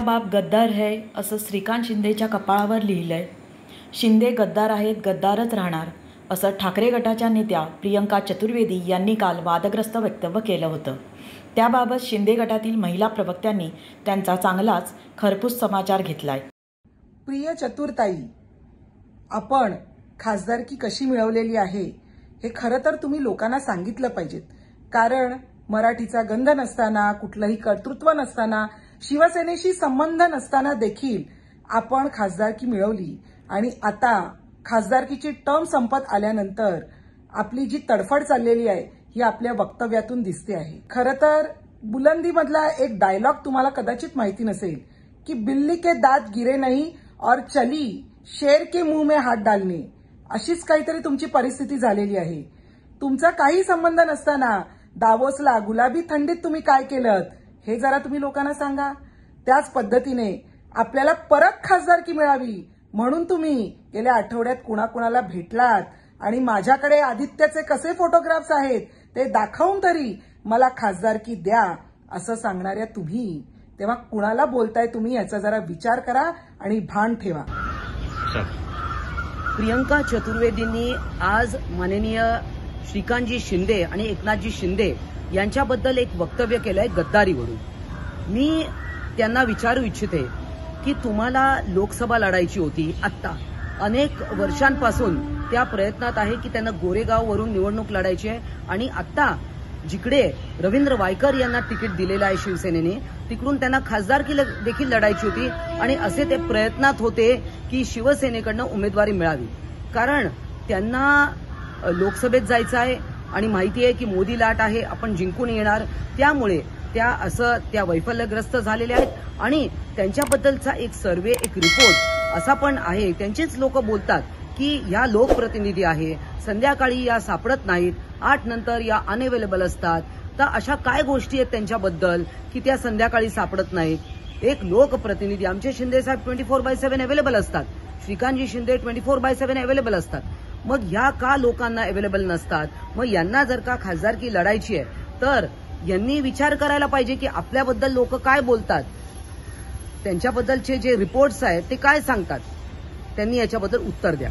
बाप गद्दार है असं श्रीकांत शिंदेच्या कपाळावर लिहिलंय. शिंदे गद्दार आहेत, गद्दारच राहणार असं ठाकरे गटाच्या नेत्या प्रियंका चतुर्वेदी यांनी काल वादग्रस्त वक्तव्य केलं होतं. त्याबाबत शिंदे गटातील महिला प्रवक्त्यांनी त्यांचा चांगलाच खरपूस समाचार घेतलाय. प्रिय चतुर्ताई, आपण खासदारकी कशी मिळवलेली आहे हे खरं तर तुम्ही लोकांना सांगितलं पाहिजेत. कारण मराठीचा गंध नसताना, कुठलंही कर्तृत्व नसताना, शिवसेनेशी संबंध नसताना देखील आपण खासदारकी मिळवली आणि आता खासदारकीची टर्म संपत आल्यानंतर आपली जी तडफड चाललेली आहे ही आपल्या वक्तव्यातून दिसते आहे. खरं तर बुलंदीमधला एक डायलॉग तुम्हाला कदाचित माहिती नसेल की बिल्ली के दात गिरे नहीं और चली शेर के मुंह में हात डालने, अशीच काहीतरी तुमची परिस्थिती झालेली आहे. तुमचा काही संबंध नसताना दावोसला गुलाबी थंडीत तुम्ही काय केलं हे जरा तुम्ही लोकांना सांगा. त्याच पद्धतीने आपल्याला परत खासदारकी मिळावी म्हणून तुम्ही गेल्या आठवड्यात कुणाकुणाला भेटलात आणि माझ्याकडे आदित्यचे कसे फोटोग्राफ्स आहेत ते दाखवून तरी मला खासदारकी द्या असं सांगणाऱ्या तुम्ही तेव्हा कुणाला बोलताय तुम्ही याचा जरा विचार करा आणि भान ठेवा. प्रियंका चतुर्वेदींनी आज माननीय श्रीकांतजी शिंदे आणि एकनाथजी शिंदे यांच्याबद्दल एक वक्तव्य केलंय गद्दारीवरून. मी त्यांना विचारू इच्छिते की तुम्हाला लोकसभा लढायची होती. आत्ता अनेक वर्षांपासून त्या प्रयत्नात आहे की त्यांना गोरेगाववरून निवडणूक लढायची आहे आणि आत्ता जिकडे रवींद्र वायकर यांना तिकीट दिलेलं आहे शिवसेनेने, तिकडून त्यांना खासदारकी देखील लढायची होती आणि असे ते प्रयत्नात होते की शिवसेनेकडनं उमेदवारी मिळावी. कारण त्यांना लोकसभेत जायचं आहे आणि माहिती आहे की मोदी लाट आहे, आपण जिंकून येणार. त्यामुळे त्या वैफल्यग्रस्त झालेल्या आहेत आणि त्यांच्याबद्दलचा एक सर्वे, एक रिपोर्ट असा पण आहे. त्यांचेच लोक बोलतात की या लोकप्रतिनिधी आहे, संध्याकाळी या सापडत नाहीत, 8 नंतर या अनअवेलेबल असतात. तर अशा काय गोष्टी आहेत त्यांच्याबद्दल की त्या संध्याकाळी सापडत नाहीत. एक लोकप्रतिनिधी, आमचे शिंदे साहेब 24/7 अवेलेबल असतात, श्रीकांतजी शिंदे 24/7 अवेलेबल असतात. मग ह्या का लोकांना अवेलेबल नसतात? मग यांना जर का खासदारकी लढायची आहे तर यांनी विचार करायला पाहिजे की आपल्याबद्दल लोक काय बोलतात, त्यांच्याबद्दलचे जे रिपोर्ट्स आहेत ते काय सांगतात. त्यांनी याच्याबद्दल उत्तर द्या.